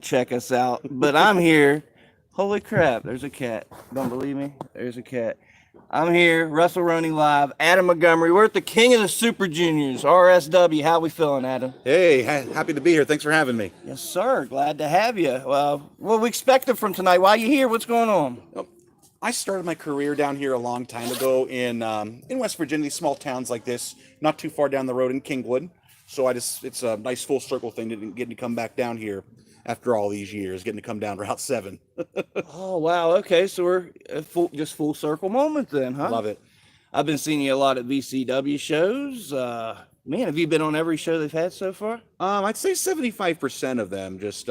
check us out. But I'm here. Holy crap, there's a cat. Don't believe me? There's a cat. I'm here, WrestleRoni Live, Adam Montgomery. We're at the King of the Super Juniors, RSW. How we feeling, Adam? Hey, happy to be here. Thanks for having me. Yes, sir. Glad to have you. Well, what we expected from tonight? Why you here? What's going on? Oh, I started my career down here a long time ago in West Virginia, these small towns like this, not too far down the road in Kingwood. So it's a nice full circle thing getting to come back down here after all these years, getting to come down Route 7. Oh wow. Okay, so we're just full circle moment then, huh? Love it. I've been seeing you a lot at VCW shows. Man, have you been on every show they've had so far? I'd say 75% of them. Just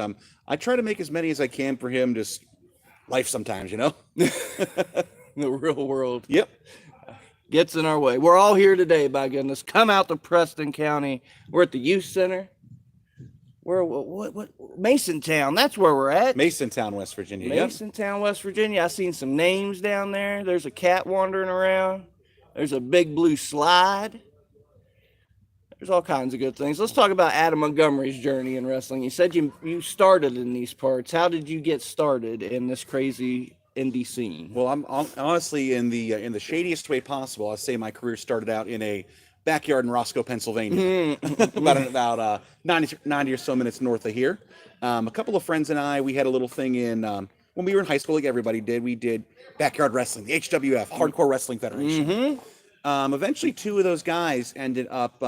I try to make as many as I can for him. Just life sometimes, you know. The real world Yep. gets in our way. We're all here today, by goodness. Come out to Preston County. We're at the youth center. We're what Masontown. That's where we're at. Masontown, West Virginia. Yep. Masontown, West Virginia. I seen some names down there. There's a cat wandering around. There's a big blue slide. There's all kinds of good things. Let's talk about Adam Montgomery's journey in wrestling. You said you started in these parts. How did you get started in this crazy indie scene? Well, I'm honestly in the shadiest way possible. I'd say my career started out in a backyard in Roscoe, Pennsylvania, about 90 or so minutes north of here. A couple of friends and I, we had a little thing in when we were in high school, like everybody did. We did backyard wrestling, the HWF, Hardcore Wrestling Federation. Eventually, two of those guys ended up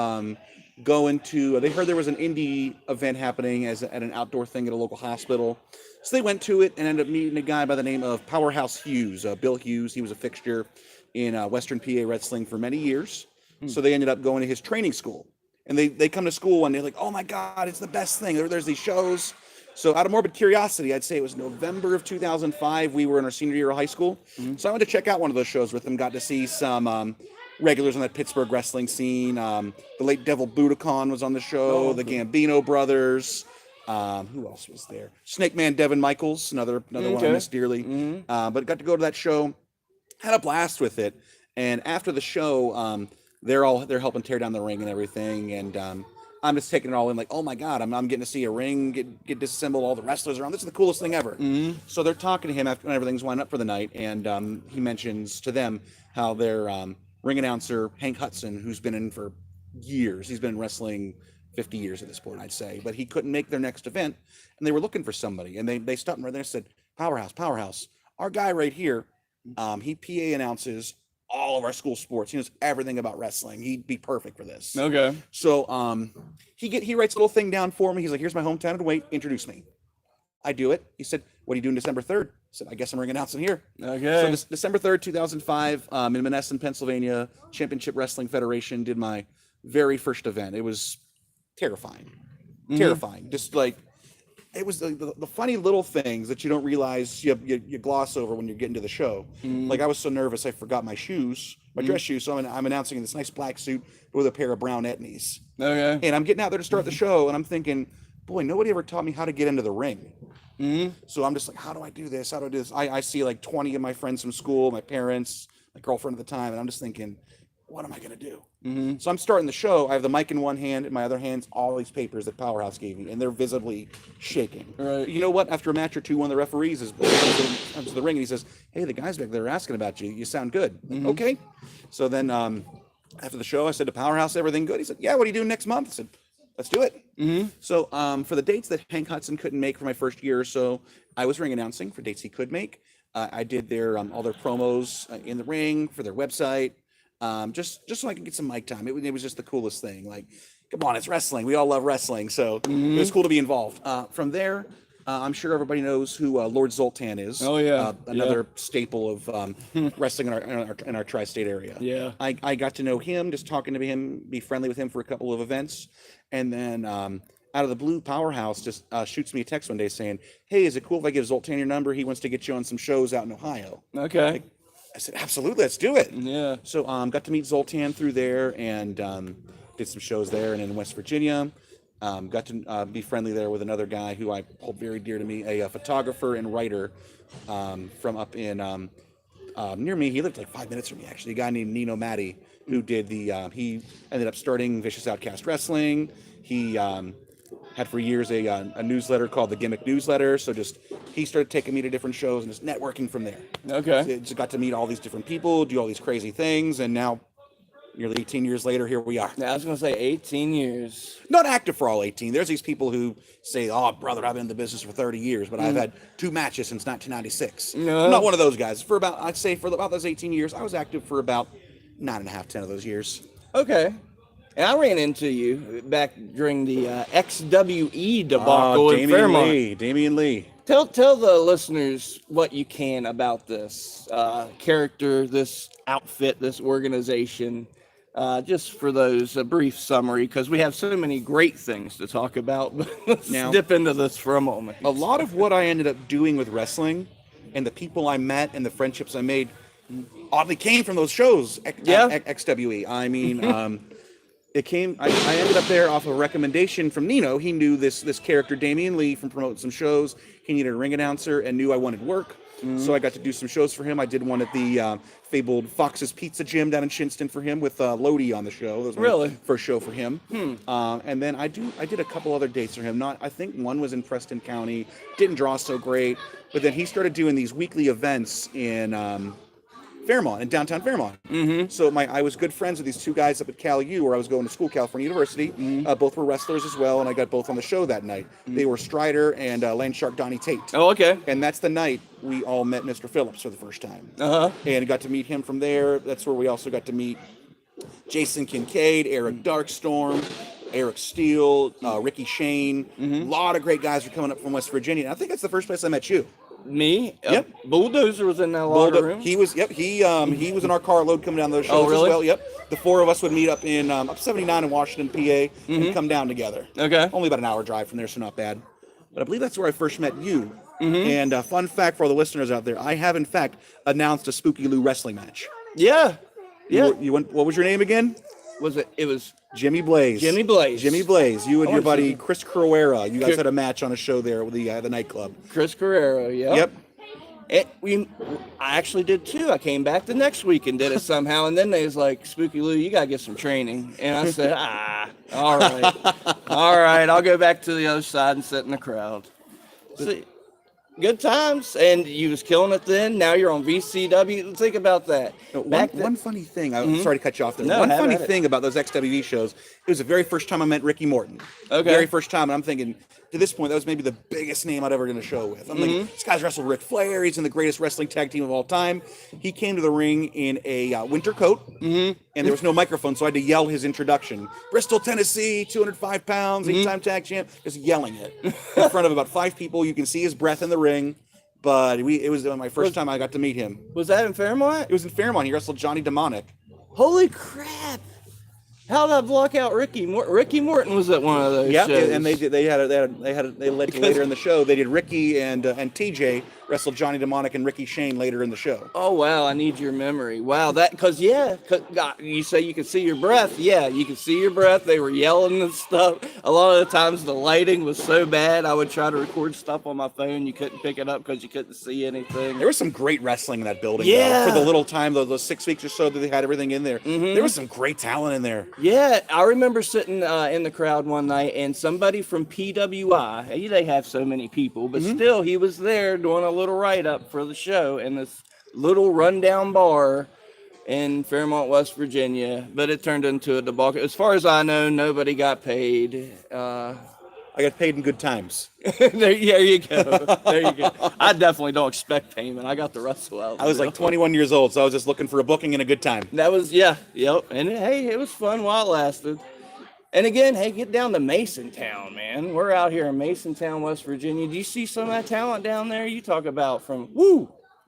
going to. They heard there was an indie event happening at an outdoor thing at a local hospital. So they went to it and ended up meeting a guy by the name of Powerhouse Hughes, Bill Hughes. He was a fixture in Western PA wrestling for many years. So they ended up going to his training school. And they come to school and they're like, oh my God, it's the best thing. There's these shows. So out of morbid curiosity, I'd say it was November of 2005. We were in our senior year of high school. So I went to check out one of those shows with them, got to see some regulars on that Pittsburgh wrestling scene. The late Devil Budokan was on the show, the Gambino brothers. Who else was there? Snake Man Devin Michaels, another one I miss dearly. But got to go to that show, had a blast with it. And after the show, they're helping tear down the ring and everything. And I'm just taking it all in, like, oh my God, I'm getting to see a ring get disassembled, all the wrestlers around. This is the coolest thing ever. So they're talking to him after when everything's winding up for the night, and he mentions to them how their ring announcer Hank Hudson, who's been in for years, he's been in wrestling 50 years at this point, I'd say, but he couldn't make their next event, and they were looking for somebody, and they stopped him right there and said, Powerhouse, our guy right here, he PA announces all of our school sports. He knows everything about wrestling. He'd be perfect for this. Okay. So he writes a little thing down for me. He's like, here's my hometown and wait, introduce me. I do it. He said, what are you doing December 3rd? I said, I guess I'm ring announcing here. Okay. So December 3rd, 2005, in Menneson, Pennsylvania, Championship Wrestling Federation, did my very first event. It was terrifying. Terrifying. Just like, it was the funny little things that you don't realize you gloss over when you're getting to the show. Like, I was so nervous I forgot my shoes, my dress shoes. So I'm announcing in this nice black suit with a pair of brown etnies. Okay. And I'm getting out there to start the show, and I'm thinking, boy, nobody ever taught me how to get into the ring. So I'm just like, how do I do this? How do I do this? I see like 20 of my friends from school, my parents, my girlfriend at the time, and I'm just thinking, what am I going to do? So I'm starting the show. I have the mic in one hand, in my other hand's all these papers that Powerhouse gave me, and they're visibly shaking. Right. You know what? After a match or two, one of the referees comes to the ring and he says, hey, the guys back there are asking about you. You sound good. Like, okay. So then after the show, I said to Powerhouse, everything good? He said, yeah, what are you doing next month? I said, let's do it. So for the dates that Hank Hudson couldn't make for my first year or so, I was ring announcing for dates he could make. I did their all their promos in the ring for their website. Just so I could get some mic time. It was just the coolest thing. Like, come on, it's wrestling. We all love wrestling. So it was cool to be involved. From there, I'm sure everybody knows who Lord Zoltan is. Oh, yeah. Another staple of wrestling in our tri-state area. Yeah. I got to know him, just talking to him, be friendly with him for a couple of events. And then out of the blue, Powerhouse just shoots me a text one day saying, hey, is it cool if I give Zoltan your number? He wants to get you on some shows out in Ohio. Okay. I said, absolutely, let's do it. Yeah. So got to meet Zoltan through there and did some shows there and in West Virginia. Got to be friendly there with another guy who I hold very dear to me, a photographer and writer from up in near me. He lived like 5 minutes from me, actually. A guy named Nino Matti, who did he ended up starting Vicious Outcast Wrestling. He had for years a newsletter called the Gimmick Newsletter. So just he started taking me to different shows and just networking from there. Okay. So just got to meet all these different people, do all these crazy things, and now nearly 18 years later, here we are. Now, I was going to say 18 years. Not active for all 18. There's these people who say, "Oh, brother, I've been in the business for 30 years, but I've had 2 matches since 1996." No. I'm not one of those guys. I'd say for about those 18 years, I was active for about 9.5, 10 of those years. Okay. And I ran into you back during the XWE debacle in Fairmont. Damian Lee. Tell the listeners what you can about this character, this outfit, this organization. Just for those, a brief summary, because we have so many great things to talk about. But let's dip into this for a moment. A lot of what I ended up doing with wrestling and the people I met and the friendships I made oddly came from those shows at XWE. I mean, it came. I ended up there off a recommendation from Nino. He knew this character Damian Lee from promoting some shows. He needed a ring announcer and knew I wanted work. So I got to do some shows for him. I did one at the fabled Fox's Pizza Gym down in Shinston for him with Lodi on the show. That was my first show for him. And then I did a couple other dates for him. I think one was in Preston County. Didn't draw so great. But then he started doing these weekly events in Fairmont, in downtown Fairmont. So I was good friends with these 2 guys up at Cal U, where I was going to school, California University. Both were wrestlers as well, and I got both on the show that night. They were Strider and Land Shark Donnie Tate. Oh, okay. And that's the night we all met Mr. Phillips for the first time. Uh-huh. And got to meet him from there. That's where we also got to meet Jason Kincaid, Eric Darkstorm, Eric Steele, Ricky Shane. A lot of great guys were coming up from West Virginia. And I think that's the first place I met you. Me? Yep. Bulldozer was in that locker room. He was. Yep. He was in our carload coming down those shows really? as well. Yep. The 4 of us would meet up in up 79 in Washington, PA, and come down together. Okay. Only about an hour drive from there, so not bad. But I believe that's where I first met you. And fun fact for all the listeners out there, I have in fact announced a Spooky Lou wrestling match. Yeah. You went. What was your name again? It was Jimmy Blaze. Jimmy Blaze. Jimmy Blaze. You and your buddy Chris Carrera. You guys had a match on a show there with the nightclub. Chris Carrera. Yep. I actually did too. I came back the next week and did it somehow, and then they was like, "Spooky Lou, you gotta get some training." And I said, all right, I'll go back to the other side and sit in the crowd. See, good times, and you was killing it then. Now you're on VCW. Think about that. No, one funny thing. I'm sorry to cut you off there. No, one funny thing about those XWE shows, it was the very first time I met Ricky Morton. Okay. Very first time, and I'm thinking, to this point, that was maybe the biggest name I'd ever done a show with. I'm thinking, this guy's wrestled Ric Flair. He's in the greatest wrestling tag team of all time. He came to the ring in a winter coat, and there was no microphone, so I had to yell his introduction. Bristol, Tennessee, 205 pounds, 8-time tag champ, just yelling it in front of about 5 people. You can see his breath in the ring, but it was my first time I got to meet him. Was that in Fairmont? It was in Fairmont. He wrestled Johnny Demonic. Holy crap! How did I block out Ricky Morton? Ricky Morton was at one of those shows. And they led to later in the show. They did Ricky and TJ wrestled Johnny Demonic and Ricky Shane later in the show. Oh wow, I need your memory. Wow, cause you say you can see your breath. Yeah, you can see your breath. They were yelling and stuff. A lot of the times the lighting was so bad, I would try to record stuff on my phone. You couldn't pick it up because you couldn't see anything. There was some great wrestling in that building. Yeah. Though, for the little time, those 6 weeks or so that they had everything in there. There was some great talent in there. Yeah, I remember sitting in the crowd one night, and somebody from PWI, they have so many people, but still, he was there doing a little write-up for the show in this little rundown bar in Fairmont, West Virginia, but it turned into a debacle. As far as I know, nobody got paid. I got paid in good times. There you go. There you go. I definitely don't expect payment. I got the wrestle out. I was like 21 years old, so I was just looking for a booking and a good time. That was, yep. And hey, it was fun while it lasted. And again, hey, get down to Masontown, man. We're out here in Masontown, West Virginia. Do you see some of that talent down there? You talk about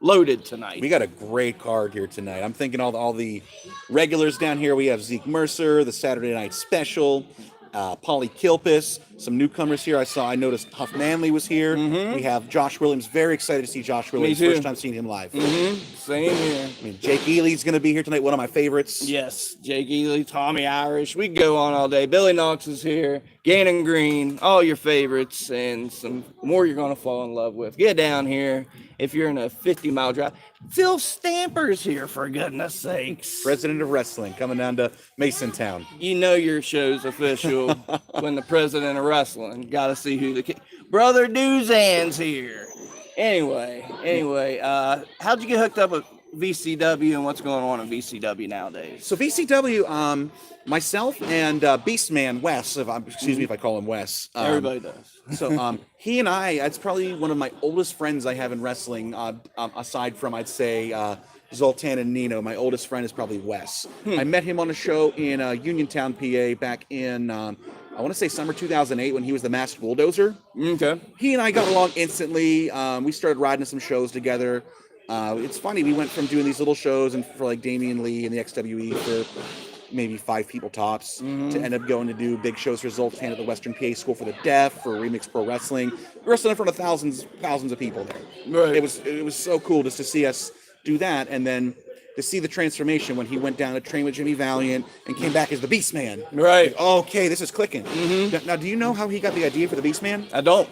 loaded tonight. We got a great card here tonight. I'm thinking all the regulars down here. We have Zeke Mercer, the Saturday Night Special, Polly Kilpis, some newcomers here. I noticed Huff Manley was here. We have Josh Williams. Very excited to see Josh Williams. Me too. First time seeing him live. Same here. I mean, Jake Ely's going to be here tonight. One of my favorites. Yes, Jake Ely, Tommy Irish. We can go on all day. Billy Knox is here. Gannon Green, all your favorites, and some more you're going to fall in love with. Get down here if you're in a 50-mile drive. Phil Stamper's here, for goodness sakes. President of Wrestling coming down to Masontown. You know your show's official when the president of wrestling. Got to see who the brother Duzan's here. Anyway, how'd you get hooked up with VCW and what's going on in VCW nowadays? So VCW, myself and Beastman Wes, excuse me if I call him Wes. Everybody does. So he and I, it's probably one of my oldest friends I have in wrestling, aside from, I'd say, Zoltan and Nino. My oldest friend is probably Wes. I met him on a show in Uniontown, PA back in, I want to say summer 2008 when he was the Masked Bulldozer. Okay. He and I got along instantly. We started riding some shows together. It's funny, we went from doing these little shows and for like Damian Lee and the XWE for maybe 5 people tops to end up going to do big shows for Zoltan at the Western PA School for the Deaf for Remix Pro Wrestling. We wrestling in front of thousands of people there. Right. It was so cool just to see us do that, and then to see the transformation when he went down to train with Jimmy Valiant and came back as the Beast Man. Right. Like, okay, this is clicking. Now, do you know how he got the idea for the Beast Man? I don't.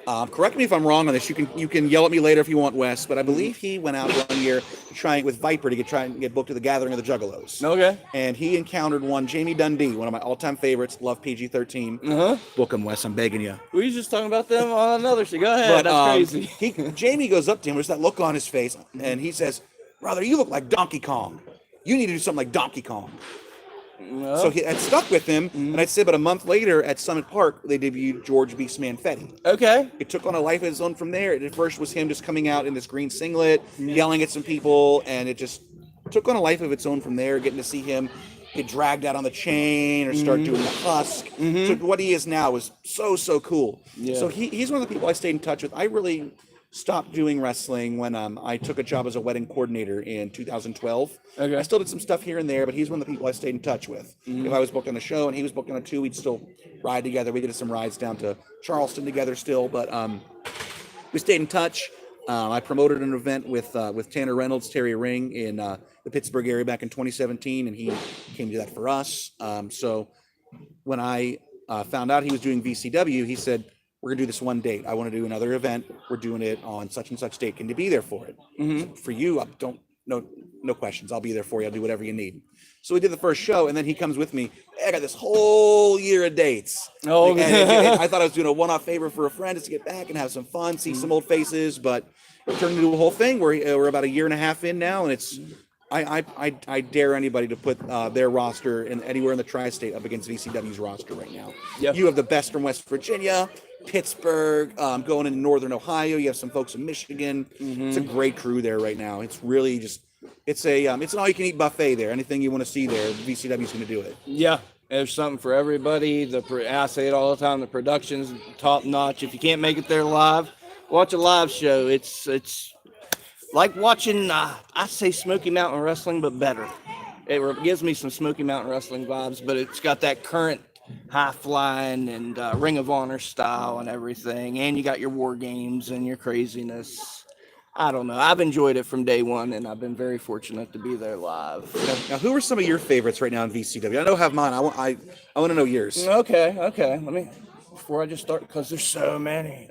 Correct me if I'm wrong on this. You can yell at me later if you want, Wes. But I believe he went out one year trying with Viper to try and get booked to the Gathering of the Juggalos. Okay. And he encountered one Jamie Dundee, one of my all-time favorites. Love PG-13. Book him, Wes. I'm begging you. We were just talking about them on another show. Go ahead. But, That's crazy. Jamie goes up to him. There's that look on his face, and he says, "Brother, you look like Donkey Kong. You need to do something like Donkey Kong." No. So it stuck with him, and I'd say about a month later at Summit Park, they debuted George Beastman Fetty. Okay. It took on a life of its own from there. At first was him just coming out in this green singlet, yelling at some people, and it just took on a life of its own from there, getting to see him get dragged out on the chain or start doing the husk. So what he is now is so cool. Yeah. So he's one of the people I stayed in touch with. I really stopped doing wrestling when I took a job as a wedding coordinator in 2012. Okay. I still did some stuff here and there, but he's one of the people I stayed in touch with. If I was booked on a show and he was booked on a 2, we'd still ride together. We did some rides down to Charleston together still, but we stayed in touch. I promoted an event with Tanner Reynolds, Terry Ring in the Pittsburgh area back in 2017, and he came to do that for us. So when I found out he was doing VCW, he said, "We're gonna do this one date. I want to do another event. We're doing it on such and such date. Can you be there for it?" So for you, no questions. I'll be there for you. I'll do whatever you need. So we did the first show, and then he comes with me. Hey, I got this whole year of dates. Oh, and I thought I was doing a one-off favor for a friend just to get back and have some fun, see some old faces, but it turned into a whole thing. We're about a year and a half in now, and it's I dare anybody to put their roster in anywhere in the tri-state up against VCW's roster right now. Yep. You have the best from West Virginia, Pittsburgh, going into Northern Ohio. You have some folks in Michigan. It's a great crew there right now. It's really just it's an all-you-can-eat buffet there. Anything you want to see there, VCW's going to do it. Yeah. There's something for everybody. I say it all the time. The production's top notch. If you can't make it there live, watch a live show. It's like watching, I say Smoky Mountain Wrestling, but better. It gives me some Smoky Mountain Wrestling vibes, but it's got that current high flying and Ring of Honor style and everything. And you got your war games and your craziness. I don't know. I've enjoyed it from day one, and I've been very fortunate to be there live. Now, who are some of your favorites right now in VCW? I know I have mine. I want to know yours. Okay. Let me, before I just start, because there's so many.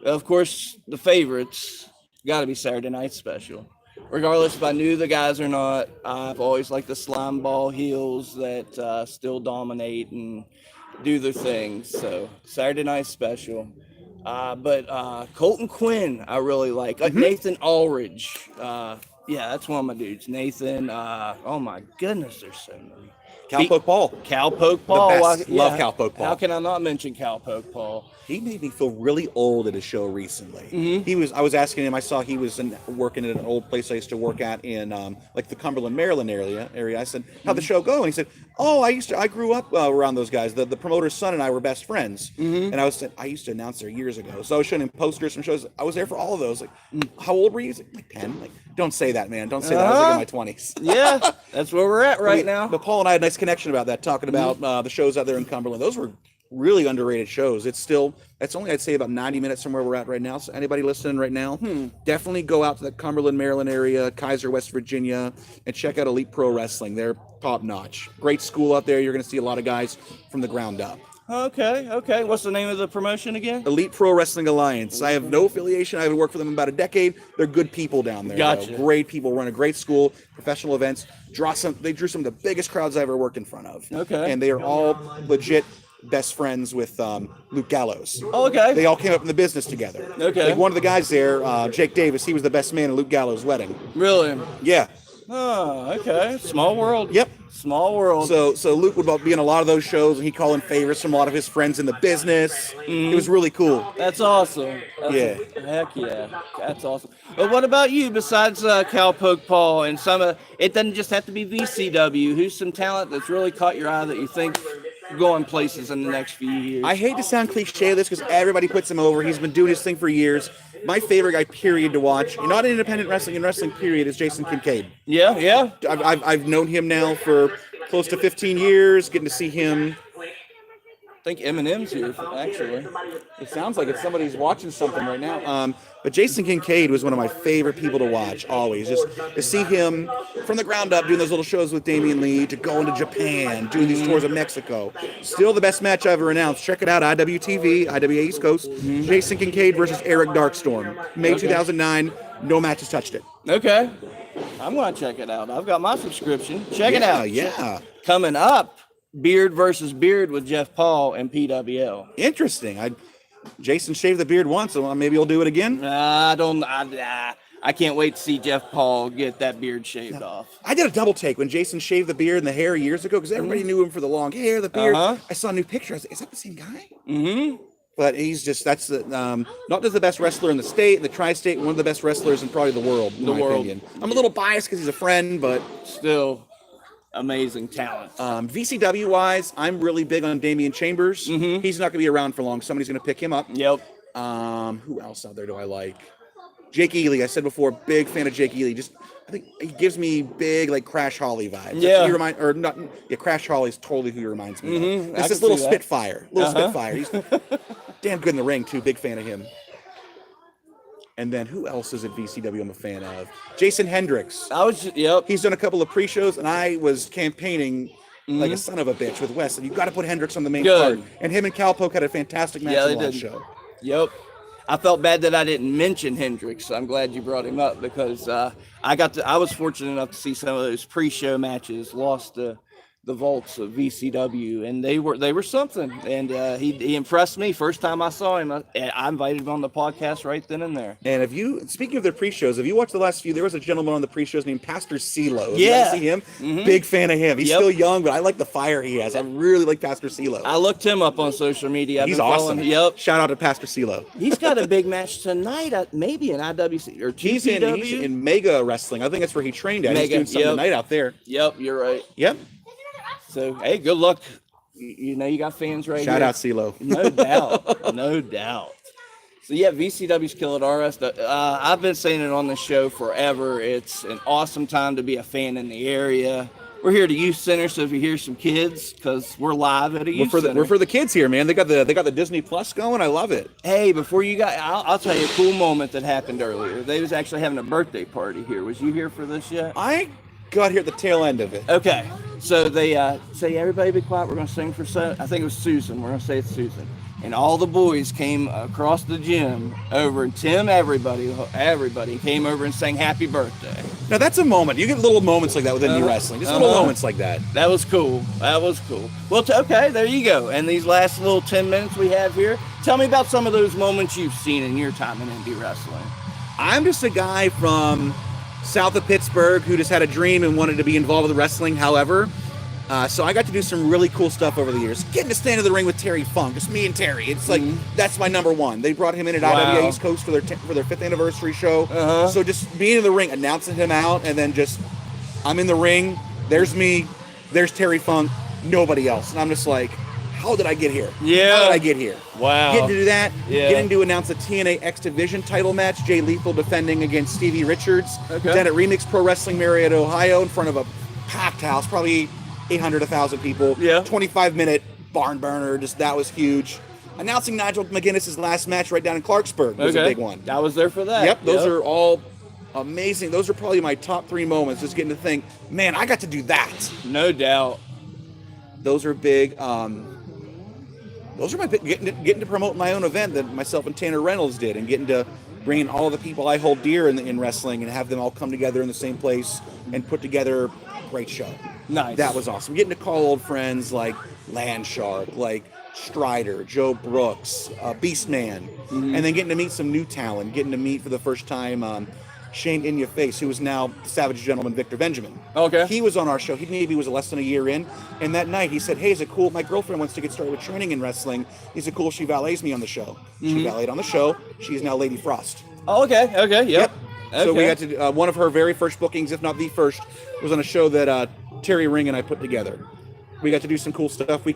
Of course, the favorites got to be Saturday Night Special. Regardless if I knew the guys or not, I've always liked the slime ball heels that still dominate and do their things. So Saturday Night Special. But Colton Quinn, I really like. Nathan Ulrich. Yeah, that's one of my dudes. Nathan. Oh my goodness, there's so many. Cowpoke Paul. Cowpoke Paul. The best. Love Cowpoke Paul. How can I not mention Cowpoke Paul? He made me feel really old at a show recently. I was asking him. I saw he was working at an old place I used to work at in like the Cumberland, Maryland area. I said, "How'd the show go?" And he said, "Oh, I grew up around those guys. The promoter's son and I were best friends." And I used to announce there years ago. So I was showing him posters from shows. I was there for all of those. Like, how old were you? He's like 10. Like, don't say that, man. Don't say that. I was like in my 20s. Yeah, that's where we're at right now. But Paul and I had a nice connection about that, talking about the shows out there in Cumberland. Those were really underrated shows. It's only, I'd say, about 90 minutes from where we're at right now. So anybody listening right now, definitely go out to the Cumberland, Maryland area, Kaiser, West Virginia, and check out Elite Pro Wrestling. They're top notch. Great school out there. You're going to see a lot of guys from the ground up. Okay. What's the name of the promotion again? Elite Pro Wrestling Alliance. I have no affiliation. I haven't worked for them in about a decade. They're good people down there. Gotcha. Great people. Run a great school, professional events. They drew some of the biggest crowds I ever worked in front of. Okay. And they are all legit best friends with Luke Gallows. Oh, okay. They all came up in the business together. Okay. Like one of the guys there, Jake Davis, he was the best man at Luke Gallows' wedding. Really? Yeah. Oh, okay. Small world. Yep. Small world. So Luke would be in a lot of those shows, and he'd call in favors from a lot of his friends in the business. It was really cool. That's awesome. Heck yeah. That's awesome. But what about you besides Cowpoke Paul and it doesn't just have to be VCW. Who's some talent that's really caught your eye that you think going places in the next few years? I hate to sound cliche with this because everybody puts him over. He's been doing his thing for years. My favorite guy, period, to watch, not in independent wrestling, in wrestling, period, is Jason Kincaid. Yeah. I've known him now for close to 15 years, getting to see him. I think Eminem's here, actually. It sounds like it's somebody's watching something right now. But Jason Kincaid was one of my favorite people to watch, always. Just to see him from the ground up doing those little shows with Damian Lee, to going to Japan, doing these tours of Mexico. Still the best match ever announced. Check it out, IWTV, IWA East Coast. Jason Kincaid versus Eric Darkstorm. May 2009. No matches touched it. Okay. I'm going to check it out. I've got my subscription. Check it out. Yeah. Coming up, Beard versus Beard with Jeff Paul and PWL. Interesting. Jason shaved the beard once, so maybe he'll do it again. I can't wait to see Jeff Paul get that beard shaved off. I did a double take when Jason shaved the beard and the hair years ago because everybody knew him for the long hair, the beard. I saw a new picture. I was like, is that the same guy? Mm-hmm. But that's not just the best wrestler in the state, the tri-state, one of the best wrestlers in probably the world, in my opinion. I'm a little biased because he's a friend, but still amazing talent. VCW-wise, I'm really big on Damian Chambers. He's not going to be around for long. Somebody's going to pick him up. Yep. Who else out there do I like? Jake Ely. I said before, big fan of Jake Ely. I think he gives me big like Crash Holly vibes. Yeah. Crash Holly's totally who he reminds me of. I It's this can little see that. Spitfire. Spitfire. He's damn good in the ring too. Big fan of him. And then who else is at VCW I'm a fan of? Jason Hendricks. Yep. He's done a couple of pre-shows, and I was campaigning like a son of a bitch with Wes. And you've got to put Hendricks on the main card. And him and Cowpoke had a fantastic match in the last show. Yep. I felt bad that I didn't mention Hendricks. I'm glad you brought him up because I was fortunate enough to see some of those pre-show matches lost to the vaults of VCW, and they were something. And he impressed me. First time I saw him, I invited him on the podcast right then and there. And speaking of their pre-shows, if you watched the last few, there was a gentleman on the pre-shows named Pastor CeeLo. Yeah. You see him? Big fan of him. He's still young, but I like the fire he has. I really like Pastor CeeLo. I looked him up on social media. He's awesome. Yep. Shout out to Pastor CeeLo. He's got a big match tonight, maybe in IWC or TCW. He's in Mega Wrestling. I think that's where he trained at. He's doing something tonight out there. Yep, you're right. Yep. So, hey, good luck. You know you got fans right Shout here. out CeeLo. No doubt. No doubt. So, yeah, VCW's killing RS. I've been saying it on the show forever. It's an awesome time to be a fan in the area. We're here at a youth center, so if you hear some kids, because we're live at a youth center. We're for the kids here, man. They got the Disney Plus going. I love it. Hey, before you got, I'll tell you a cool moment that happened earlier. They was actually having a birthday party here. Was you here for this yet? I got here at the tail end of it. Okay. So they say, everybody be quiet. We're going to sing for, I think it was Susan. We're going to say it's Susan. And all the boys came across the gym over, and Tim, everybody came over and sang happy birthday. Now that's a moment. You get little moments like that with indie wrestling. Just little moments like that. That was cool. Well, okay, there you go. And these last little 10 minutes we have here, tell me about some of those moments you've seen in your time in indie wrestling. I'm just a guy from south of Pittsburgh who just had a dream and wanted to be involved with wrestling. However, so I got to do some really cool stuff over the years. Getting to stand in the ring with Terry Funk, just me and Terry. It's like that's my number one. They brought him in at IWA East Coast for their 5th anniversary show. So just being in the ring, announcing him out, and then just I'm in the ring. There's me. There's Terry Funk. Nobody else. And I'm just like, how did I get here? Yeah. How did I get here? Wow. Getting to do that. Yeah. Getting to announce a TNA X Division title match. Jay Lethal defending against Stevie Richards. Okay. Then at Remix Pro Wrestling Marietta, Ohio, in front of a packed house, probably 800, 1,000 people. Yeah. 25-minute barn burner. Just that was huge. Announcing Nigel McGuinness's last match right down in Clarksburg was a big one. I was there for that. Yep. Those are all amazing. Those are probably my top 3 moments. Just getting to think, man, I got to do that. No doubt. Those are big. Those are my getting to promote my own event that myself and Tanner Reynolds did, and getting to bring in all the people I hold dear in wrestling and have them all come together in the same place and put together a great show. Nice. That was awesome. Getting to call old friends like Landshark, like Strider, Joe Brooks, Beastman, and then getting to meet some new talent, getting to meet for the first time Shane In Your Face, who is now Savage Gentleman Victor Benjamin. Okay. He was on our show. He maybe was less than a year in, and that night he said, "Hey, is it cool? My girlfriend wants to get started with training in wrestling. Is it cool if she valets me on the show?" She valeted on the show. She is now Lady Frost. Oh, okay. Okay. Yep. So Okay. we got to one of her very first bookings, if not the first, was on a show that Terry Ring and I put together. We got to do some cool stuff. We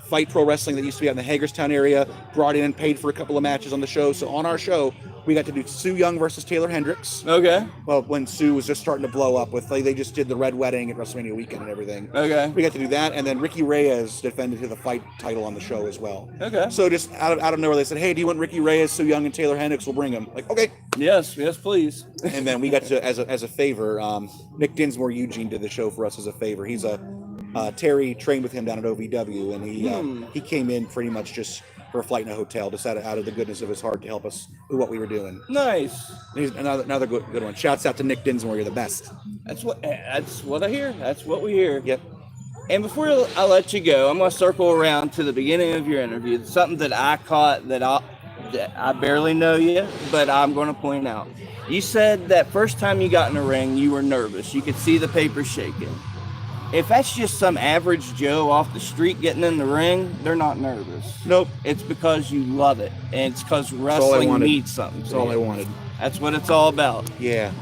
Fight Pro Wrestling that used to be out in the Hagerstown area brought in and paid for a couple of matches on the show. So on our show, we got to do Sue Young versus Taylor Hendricks. Okay. Well, when Sue was just starting to blow up with, they just did the Red Wedding at WrestleMania weekend and everything. Okay. We got to do that, and then Ricky Reyes defended the fight title on the show as well. Okay. So just out of nowhere, they said, "Hey, do you want Ricky Reyes, Sue Young, and Taylor Hendricks? We'll bring them." Like, okay. Yes, please. And then we got to, as a favor, Nick Dinsmore Eugene did the show for us as a favor. He's Terry trained with him down at OVW, and he came in pretty much just for a flight in a hotel, just out of the goodness of his heart to help us with what we were doing. Nice. He's another good one. Shouts out to Nick Dinsmore. You're the best. That's what I hear. That's what we hear. Yep. And before I let you go, I'm going to circle around to the beginning of your interview. Something that I caught that I barely know you, but I'm going to point out. You said that first time you got in the ring, you were nervous. You could see the paper shaking. If that's just some average Joe off the street getting in the ring, they're not nervous. Nope. It's because you love it, and it's because wrestling needs something. That's all I wanted. That's what it's all about. Yeah.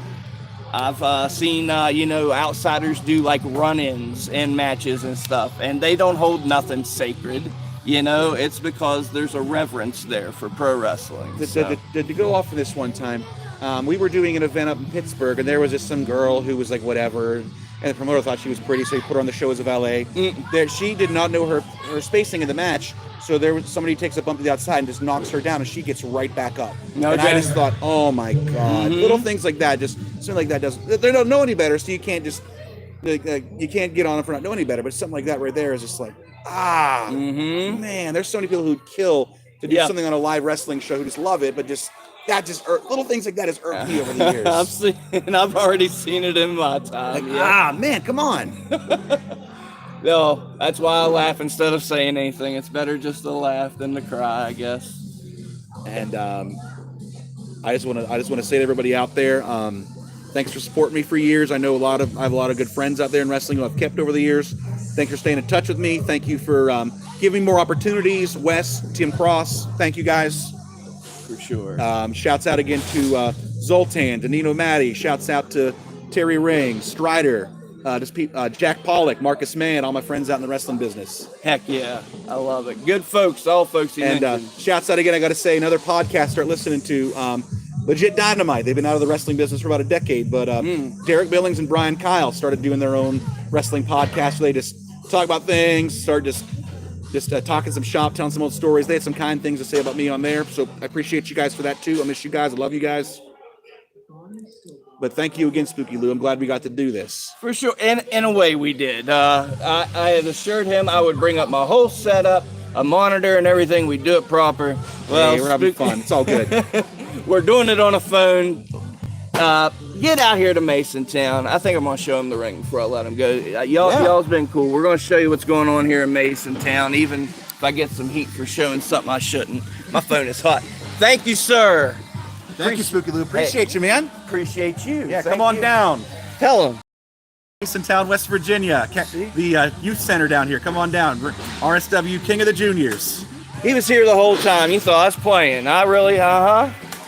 I've seen, outsiders do like run-ins in matches and stuff, and they don't hold nothing sacred. It's because there's a reverence there for pro wrestling. To go off of this one time, we were doing an event up in Pittsburgh, and there was just some girl who was like whatever, and the promoter thought she was pretty, so he put her on the show as a valet. There, she did not know her spacing in the match, so there was somebody takes a bump to the outside and just knocks her down, and she gets right back up. And I just thought, oh my god, little things like that, just something like that does. They don't know any better, so you can't just you can't get on them for not knowing any better. But something like that right there is just like, man, there's so many people who'd kill to do something on a live wrestling show who just love it, but little things like that has irked me over the years. I've already seen it in my time. Man, come on. No, that's why I laugh instead of saying anything. It's better just to laugh than to cry, I guess. And I just want to say to everybody out there, thanks for supporting me for years. I know I have a lot of good friends out there in wrestling who I've kept over the years. Thanks for staying in touch with me. Thank you for giving me more opportunities. Wes, Tim Cross, thank you guys. For sure. Shouts out again to Zoltan, Danilo Matty. Shouts out to Terry Ring, Strider, Jack Pollock, Marcus Mann, all my friends out in the wrestling business. Heck yeah, I love it. Good folks, all folks you mentioned. Shouts out again, I got to say, another podcast start listening to, Legit Dynamite. They've been out of the wrestling business for about a decade, but Derek Billings and Brian Kyle started doing their own wrestling podcast where they just talk about things, start just talking some shop, telling some old stories. They had some kind things to say about me on there, so I appreciate you guys for that too. I miss you guys. I love you guys. But thank you again, Spooky Lou. I'm glad we got to do this. For sure. In a way, we did. I had assured him I would bring up my whole setup, a monitor and everything. We do it proper. Well, hey, we're having fun. It's all good. We're doing it on a phone. Get out here to Masontown. I think I'm going to show him the ring before I let him go. Y'all's been cool. We're going to show you what's going on here in Masontown, even if I get some heat for showing something I shouldn't. My phone is hot. Thank you, sir. Thank you, Spooky Lou. Appreciate you, man. Appreciate you. Yeah, come on down. Tell him. Masontown, West Virginia. The youth center down here. Come on down. RSW King of the Juniors. He was here the whole time. You thought I was playing. I really,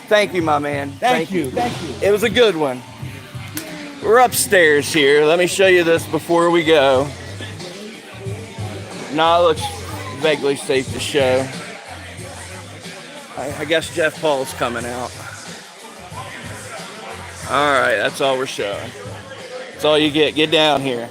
Thank you, my man. Thank you. It was a good one. We're upstairs here. Let me show you this before we go. No, it looks vaguely safe to show. I guess Jeff Paul's coming out. All right, that's all we're showing. That's all you get. Get down here.